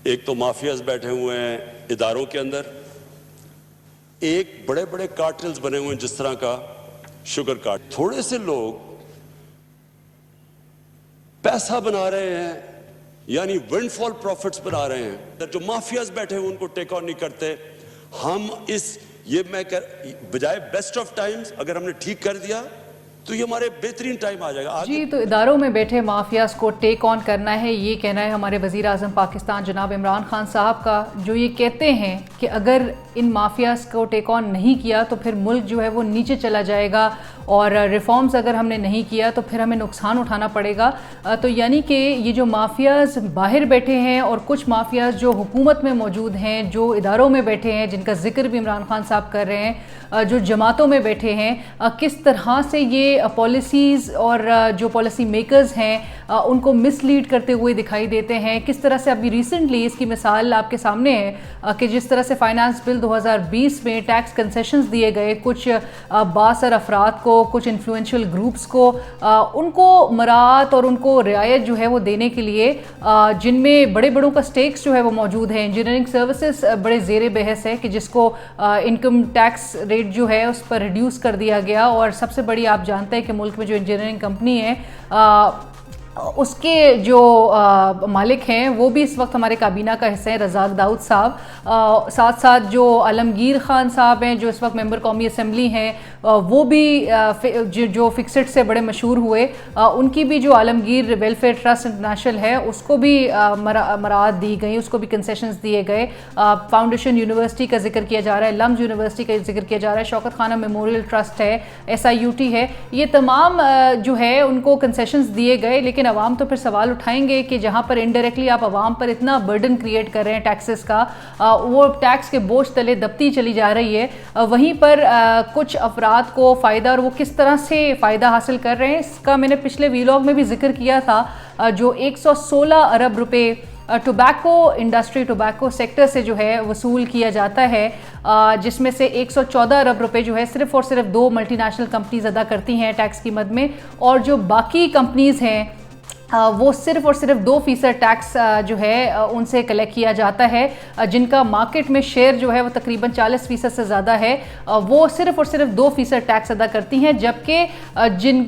एक तो माफियाज बैठे हुए हैं इदारों के अंदर, एक बड़े बड़े कार्टेल्स बने हुए हैं जिस तरह का शुगर कार्ट। थोड़े से लोग पैसा बना रहे हैं, यानी विंडफॉल प्रॉफिट्स बना रहे हैं। जो माफियाज बैठे हुए उनको टेक ऑन नहीं करते। हम बजाय बेस्ट ऑफ टाइम्स अगर हमने ठीक कर दिया तो ये हमारे बेहतरीन टाइम आ जाएगा जी। तो इदारों में बैठे माफियाज को टेक ऑन करना है, ये कहना है हमारे वज़ीर आज़म पाकिस्तान जनाब इमरान खान साहब का, जो ये कहते हैं कि अगर इन माफियाज को टेक ऑन नहीं किया तो फिर मुल्क जो है वो नीचे चला जाएगा और रिफॉर्म्स अगर हमने नहीं किया तो फिर हमें नुकसान उठाना पड़ेगा। तो यानी कि ये जो माफियाज बाहर बैठे हैं और कुछ माफियाज जो हुकूमत में मौजूद हैं, जो इदारों में बैठे हैं, जिनका जिक्र भी इमरान खान साहब कर रहे हैं, जो जमातों में बैठे हैं, किस तरह से ये पॉलिसीज़ और जो पॉलिसी मेकर्स हैं उनको मिसलीड करते हुए दिखाई देते हैं। किस तरह से अभी रिसेंटली इसकी मिसाल आपके सामने है कि जिस तरह से फाइनेंस बिल 2020 में टैक्स कंसेशंस दिए गए कुछ बासर अफराद को, कुछ इन्फ्लुएंशियल ग्रुप्स को, उनको मराहत और उनको रियायत जो है वो देने के लिए, जिनमें बड़े बड़ों का स्टेक्स जो है वो मौजूद है। इंजीनियरिंग सर्विसेज बड़े ज़ेर बहस है कि जिसको इनकम टैक्स रेट जो है उस पर रिड्यूस कर दिया गया। और सबसे बड़ी आप जानते हैं कि मुल्क में जो इंजीनियरिंग कंपनी है उसके जो मालिक हैं वो भी इस वक्त हमारे काबीना का हिस्सा है, रज़ाक दाऊद साहब। साथ साथ जो आलमगीर खान साहब हैं जो इस वक्त मेंबर कौमी असम्बली हैं, वो भी जो फिक्सड से बड़े मशहूर हुए, उनकी भी जो आलमगीर वेलफेयर ट्रस्ट इंटरनेशनल है उसको भी मराहत दी गई, उसको भी कंसेशंस दिए गए। फाउंडेशन यूनिवर्सिटी का जिक्र किया जा रहा है, लम्स यूनिवर्सिटी का जिक्र किया जा रहा है, शौकत खाना मेमोरियल ट्रस्ट है, SIUT है, ये तमाम जो है उनको कंसेशंस दिए गए। लेकिन अवाम तो फिर सवाल उठाएंगे कि जहाँ पर इनडायरेक्टली आप अवाम पर इतना बर्डन क्रिएट कर रहे हैं टैक्सेस का, वो टैक्स के बोझ तले दबती चली जा रही है, वहीं पर कुछ अफराद को फ़ायदा, और वो किस तरह से फ़ायदा हासिल कर रहे हैं इसका मैंने पिछले वीलॉग में भी जिक्र किया था। जो 116 अरब रुपए टोबैको इंडस्ट्री, टोबैको सेक्टर से जो है वसूल किया जाता है, जिसमें से 114 अरब रुपए जो है सिर्फ़ और सिर्फ 2 मल्टीनेशनल कंपनीज अदा करती हैं टैक्स की मद में, और जो बाकी कंपनीज़ हैं वो सिर्फ और सिर्फ 2% टैक्स जो है उनसे कलेक्ट किया जाता है। जिनका मार्केट में शेयर जो है वो तकरीबन 40% से ज़्यादा है, वो सिर्फ और सिर्फ 2% टैक्स अदा करती हैं, जबकि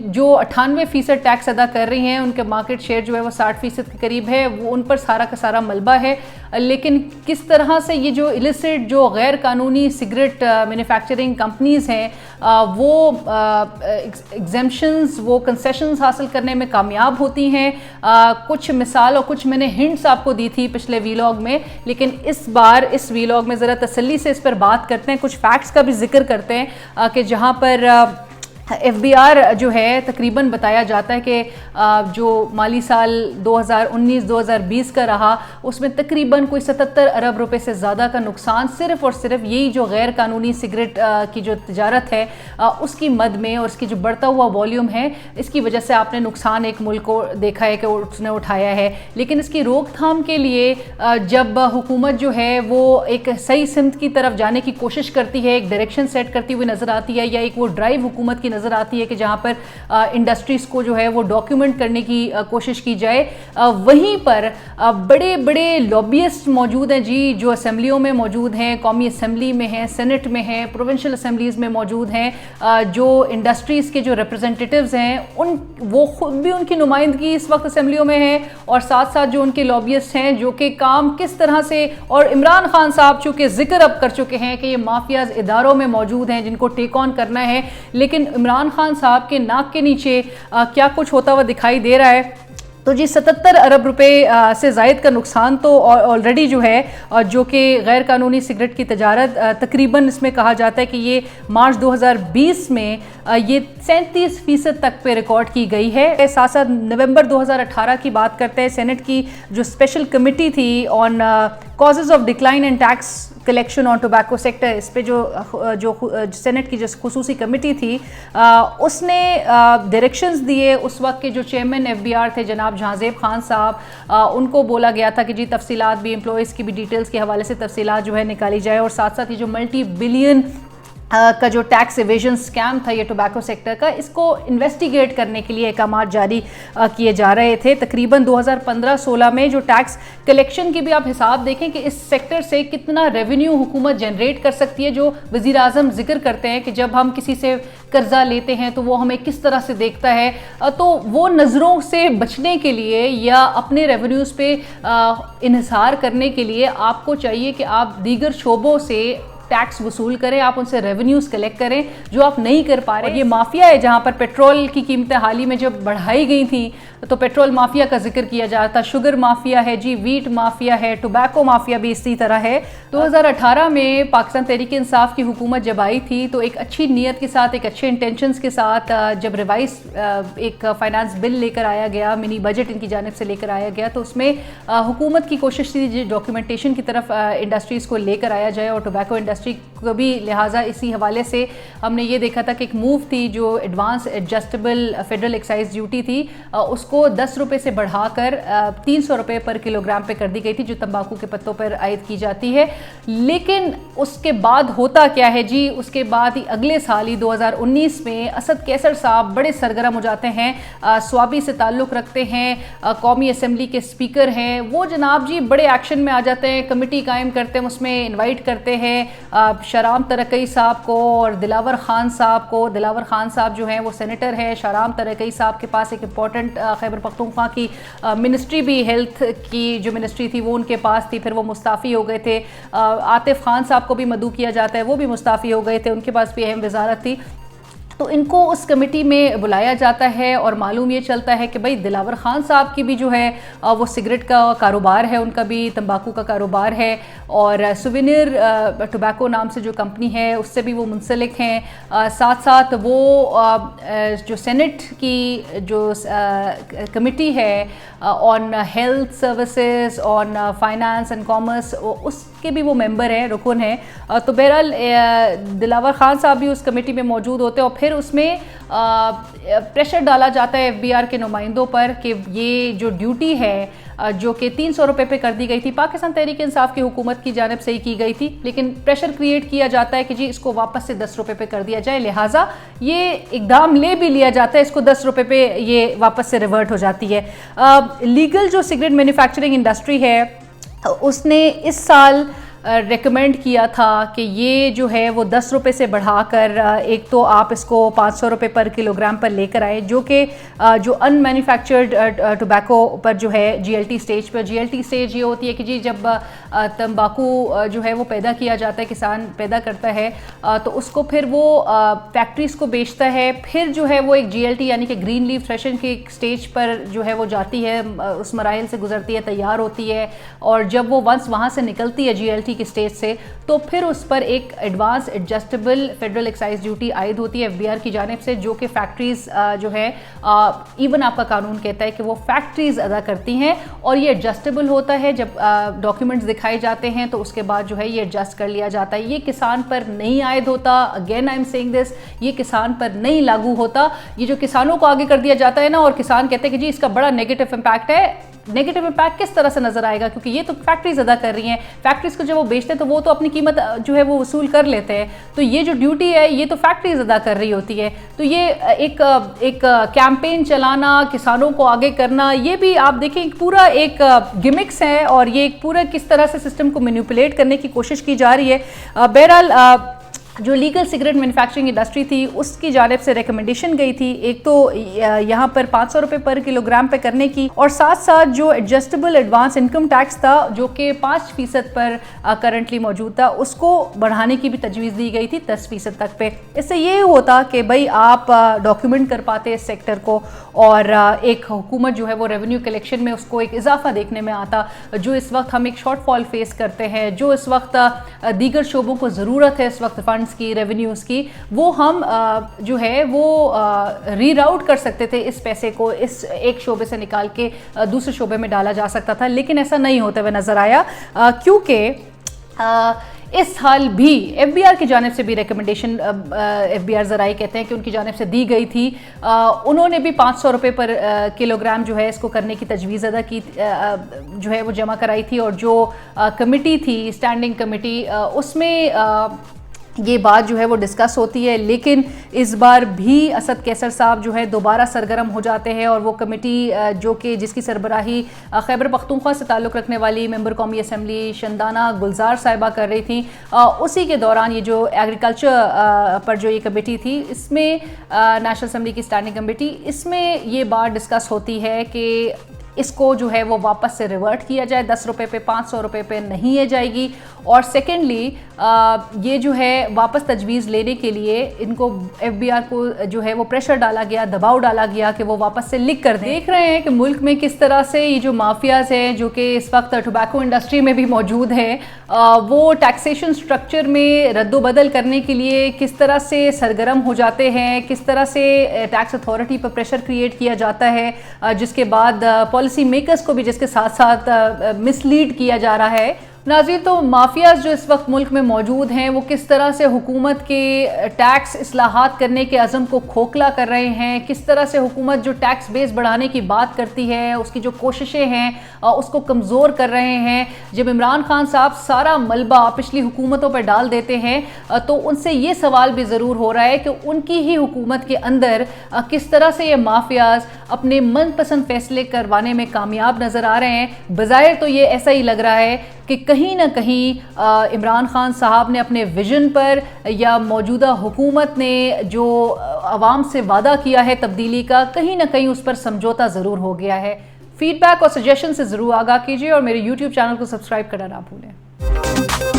जो 98% टैक्स अदा कर रही हैं उनके मार्केट शेयर जो है वो 60% के करीब है, वो उन पर सारा का सारा मलबा है। लेकिन किस तरह से ये जो इलिसिट, जो गैर कानूनी सिगरेट मैन्युफैक्चरिंग कंपनीज़ हैं, वो एग्जेम्पशंस, वो कंसेशंस हासिल करने में कामयाब होती हैं। कुछ मिसाल और कुछ मैंने हिंट्स आपको दी थी पिछले वीलॉग में, लेकिन इस बार इस वीलॉग में ज़रा तसल्ली से इस पर बात करते हैं, कुछ फैक्ट्स का भी जिक्र करते हैं कि जहाँ पर FBR जो है तकरीबन बताया जाता है कि जो माली साल 2019-2020 का रहा उसमें तकरीबन कोई 77 अरब रुपए से ज़्यादा का नुकसान सिर्फ़ और सिर्फ यही जो गैर कानूनी सिगरेट की जो तिजारत है उसकी मद में, और इसकी जो बढ़ता हुआ वॉल्यूम है, इसकी वजह से आपने नुकसान एक मुल्क को देखा है कि उसने उठाया है। लेकिन इसकी रोकथाम के लिए जब हुकूमत जो है वो एक सही सिमत की तरफ जाने की कोशिश करती है, एक डायरेक्शन सेट करती हुई नज़र आती है, या एक वो ड्राइव हुकूमत की नज़र आती है कि जहाँ पर इंडस्ट्रीज़ को जो है वो डॉक्यूमेंट करने की कोशिश की जाए, वहीं पर बड़े बड़े लॉबियस्ट मौजूद हैं जी, जो असेंबलियों में मौजूद हैं, कौमी असेंबली में हैं, सेनेट में हैं, प्रोविंशियल असेंबलीज़ में मौजूद हैं। जो इंडस्ट्रीज़ के जो रिप्रेजेंटेटिव्स हैं वो खुद भी उनकी नुमाइंदगी इस वक्त असेंबलियों में है, और साथ साथ जो उनके लॉबियस्ट हैं जो कि काम किस तरह से, और इमरान खान साहब चूँकि जिक्र अब कर चुके हैं कि ये माफियाज इदारों में मौजूद हैं जिनको टेक ऑन करना है, लेकिन इमरान खान साहब के नाक के नीचे क्या कुछ होता हुआ दिखाई दे रहा है। तो जी 77 अरब रुपए से ज़ायद का नुकसान तो ऑलरेडी जो है, जो कि गैर कानूनी सिगरेट की तजारत तकरीबन इसमें कहा जाता है कि ये मार्च 2020 में ये 37% तक पे रिकॉर्ड की गई है। साथ साथ नवंबर 2018 की बात करते हैं, सेनेट की जो स्पेशल कमेटी थी on causes of decline in tax collection on tobacco sector, इस पे जो सेनेट की जो खुसूसी कमेटी थी उसने डायरेक्शंस दिए। उस वक्त के जो चेयरमैन FBR थे जनाब जहांजेब खान साहब, उनको बोला गया था कि जी तफसीलात भी, एम्प्लॉयज़ की भी डिटेल्स के हवाले से तफसीलात जो है निकाली जाए, और साथ साथ ये जो मल्टी बिलियन का जो टैक्स एवेजन स्कैम था ये टोबैको सेक्टर का, इसको इन्वेस्टिगेट करने के लिए अहकाम जारी किए जा रहे थे। तकरीबन 2015-16 में जो टैक्स कलेक्शन की भी आप हिसाब देखें कि इस सेक्टर से कितना रेवेन्यू हुकूमत जनरेट कर सकती है, जो वज़ीर आज़म जिक्र करते हैं कि जब हम किसी से कर्जा लेते हैं तो वो हमें किस तरह से देखता है, तो वो नज़रों से बचने के लिए या अपने रेवेन्यूज़ पे इन्हिसार करने के लिए आपको चाहिए कि आप दीगर शोबों से टैक्स वसूल करें, आप उनसे रेवेन्यूज़ कलेक्ट करें जो आप नहीं कर पा रहे। ये माफिया है जहाँ पर पेट्रोल की कीमतें हाल ही में जब बढ़ाई गई थी तो पेट्रोल माफिया का जिक्र किया जाता था, शुगर माफिया है जी, वीट माफिया है, टोबैको माफिया भी इसी तरह है। 2018 में पाकिस्तान तहरीक इंसाफ की हुकूमत जब आई थी तो एक अच्छी नीयत के साथ, एक अच्छे इंटेंशंस के साथ जब रिवाइज एक फाइनेंस बिल लेकर आया गया, मिनी बजट इनकी जानिब से लेकर आया गया, तो उसमें हुकूमत की कोशिश थी डॉक्यूमेंटेशन की तरफ इंडस्ट्रीज़ को लेकर आया जाए और टोबैको इंडस्ट्री को भी लिहाजा इसी हवाले से हमने ये देखा था कि एक मूव थी जो advance adjustable federal excise duty थी उसको 10 रुपये से बढ़ाकर 300 रुपये पर किलोग्राम पे कर दी गई थी, जो तंबाकू के पत्तों पर आयद की जाती है। लेकिन उसके बाद होता क्या है जी, उसके बाद ही अगले साल ही 2019 में असद कैसर साहब बड़े सरगर्म हो जाते हैं, स्वाबी से ताल्लुक़ रखते हैं, कौमी असम्बली के स्पीकर हैं, वो जनाब जी बड़े एक्शन में आ जाते हैं, कमेटी कायम करते हैं, उसमें इन्वाइट करते हैं शराम तरकई साहब को और दिलावर खान साहब को। दिलावर खान साहब जो हैं वो सेनेटर है, शराम तरकई साहब के पास एक इम्पॉर्टेंट खैबर पख्तूनख्वा की मिनिस्ट्री भी, हेल्थ की जो मिनिस्ट्री थी वो उनके पास थी, फिर वो मुस्ताफ़ी हो गए थे। आतिफ खान साहब को भी मदऊ किया जाता है, वो भी मुस्ताफ़ी हो गए थे, उनके पास भी अहम वजारत थी। तो इनको उस कमेटी में बुलाया जाता है और मालूम ये चलता है कि भाई दिलावर खान साहब की भी जो है वो सिगरेट का कारोबार है, उनका भी तंबाकू का कारोबार है और सुवेनियर टोबैको नाम से जो कंपनी है उससे भी वो मुंसलिक हैं। साथ साथ वो जो सेनेट की जो कमेटी है on health services, on finance and commerce, उसके भी वो मेंबर हैं, रुकन है। तो बहरहाल दिलावर खान साहब भी उस कमेटी में मौजूद होते हैं और फिर उसमें प्रेशर डाला जाता है एफबीआर के नुमाइंदों पर कि ये जो ड्यूटी है जो कि 300 रुपये पे कर दी गई थी, पाकिस्तान तहरीक इंसाफ की हुकूमत की जानिब से ही की गई थी, लेकिन प्रेशर क्रिएट किया जाता है कि जी इसको वापस से 10 रुपये पे कर दिया जाए, लिहाजा ये इकदाम ले भी लिया जाता है, इसको 10 रुपये पे ये वापस से रिवर्ट हो जाती है। लीगल जो सिगरेट मैन्युफैक्चरिंग इंडस्ट्री है उसने इस साल रेकमेंड किया था कि ये जो है वो 10 रुपये से बढ़ाकर एक तो आप इसको 500 रुपये पर किलोग्राम पर लेकर आए, जो कि जो अनमैन्युफैक्चर्ड टोबैको पर जो है जीएलटी स्टेज पर, जीएलटी स्टेज ये होती है कि जी जब तंबाकू जो है वो पैदा किया जाता है, किसान पैदा करता है तो उसको फिर वो फैक्ट्रीज़ को बेचता है, फिर जो है वो एक जीएलटी यानी कि ग्रीन लीफ थ्रेशिंग के स्टेज पर जो है वो जाती है, उस मराइल से गुजरती है, तैयार होती है और जब वो वंस वहाँ से निकलती है जीएलटी की स्टेज से तो फिर उस पर एक advance adjustable federal excise duty आयद होती है एफबीआर की जानिब से, जो कि फैक्ट्रीज जो है इवन आपका कानून कहता है कि वो फैक्ट्रीज अदा करती हैं और ये एडजस्टेबल होता है। जब डॉक्यूमेंट्स दिखाए जाते हैं तो उसके बाद जो है ये एडजस्ट कर लिया जाता है। ये किसान पर नहीं आयद होता, again I am saying this, ये किसान पर नहीं लागू होता। ये जो किसानों को आगे कर दिया जाता है ना और किसान कहते हैं कि जी इसका बड़ा नेगेटिव इम्पैक्ट है। नेगेटिव इम्पैक्ट किस तरह से नजर आएगा, क्योंकि ये तो फैक्ट्रीज अदा कर रही हैं, फैक्ट्रीज को जब वो बेचते हैं तो वो तो अपनी कीमत जो है वो वसूल कर लेते हैं, तो ये जो ड्यूटी है ये तो फैक्ट्रीज अदा कर रही होती है। तो ये एक कैंपेन चलाना, किसानों को आगे करना, ये भी आप देखें एक पूरा एक गिमिक्स है और ये एक पूरा किस तरह से सिस्टम को मैनिपुलेट करने की कोशिश की जा रही है। बहरहाल जो लीगल सिगरेट मैन्युफैक्चरिंग इंडस्ट्री थी उसकी जानिब से रिकमेंडेशन गई थी, एक तो यहाँ पर 500 रुपये पर किलोग्राम पे करने की और साथ साथ जो एडजस्टेबल एडवांस इनकम टैक्स था जो कि 5% पर करंटली मौजूद था, उसको बढ़ाने की भी तजवीज़ दी गई थी 10% तक पे। इससे ये होता कि भाई आप डॉक्यूमेंट कर पाते इस सेक्टर को और एक हुकूमत जो है वो रेवेन्यू कलेक्शन में उसको एक इजाफा देखने में आता। जो इस वक्त हम एक शॉर्टफॉल फेस करते हैं, जो इस वक्त दीगर शोबों को ज़रूरत है इस वक्त फंड्स की, रेवेन्यूज़ की, वो हम जो है वो रीराउट कर सकते थे, इस पैसे को इस एक शोबे से निकाल के दूसरे शोबे में डाला जा सकता था, लेकिन ऐसा नहीं होते हुए नज़र आया क्योंकि इस साल भी एफबीआर की जानिब से भी रिकमेंडेशन एफबीआर ज़राई कहते हैं कि उनकी जानिब से दी गई थी। उन्होंने भी 500 रुपये पर किलोग्राम जो है इसको करने की तजवीज़ अदा की जो है वो जमा कराई थी और जो कमेटी थी, स्टैंडिंग कमेटी, उसमें ये बात जो है वो डिस्कस होती है, लेकिन इस बार भी असद कैसर साहब जो है दोबारा सरगर्म हो जाते हैं और वो कमेटी जो कि जिसकी सरबराही खैबर पख्तूनख्वा से ताल्लुक़ रखने वाली मेंबर कौमी असम्बली शंदाना गुलजार साहिबा कर रही थी, उसी के दौरान ये जो एग्रीकल्चर पर जो ये कमेटी थी, इसमें नेशनल असम्बली की स्टैंडिंग कमेटी, इसमें ये बात डिस्कस होती है कि इसको जो है वो वापस से रिवर्ट किया जाए, 10 रुपये पे 500 रुपये पे नहीं है जाएगी। और सेकेंडली ये जो है वापस तजवीज़ लेने के लिए इनको FBI को जो है वो प्रेशर डाला गया, दबाव डाला गया कि वो वापस से लिख कर दें। देख रहे हैं कि मुल्क में किस तरह से ये जो माफियाज़ हैं जो कि इस वक्त टोबैको इंडस्ट्री में भी मौजूद हैं, वो टैक्सेशन स्ट्रक्चर में रद्दोबदल करने के लिए किस तरह से सरगर्म हो जाते हैं, किस तरह से टैक्स अथॉरिटी पर प्रेशर क्रिएट किया जाता है, जिसके बाद पॉलिसी मेकर्स को भी जिसके साथ साथ मिसलीड किया जा रहा है। नाज़रीन, तो माफियाज़ जो इस वक्त मुल्क में मौजूद हैं वो किस तरह से हुकूमत के टैक्स इस्लाहात करने के अज़म को खोखला कर रहे हैं, किस तरह से हुकूमत जो टैक्स बेस बढ़ाने की बात करती है उसकी जो कोशिशें हैं उसको कमज़ोर कर रहे हैं। जब इमरान खान साहब सारा मलबा पिछली हुकूमतों पर डाल देते हैं तो उनसे ये सवाल भी ज़रूर हो रहा है कि उनकी ही हुकूमत के अंदर किस तरह से ये माफियाज़ अपने मनपसंद फैसले करवाने में कामयाब नज़र आ रहे हैं। बज़ाहिर तो ये ऐसा ही लग रहा है कि कहीं ना कहीं इमरान खान साहब ने अपने विजन पर या मौजूदा हुकूमत ने जो आवाम से वादा किया है तब्दीली का, कहीं ना कहीं उस पर समझौता ज़रूर हो गया है। फीडबैक और सजेशन से ज़रूर आगाह कीजिए और मेरे YouTube चैनल को सब्सक्राइब करना ना भूलें।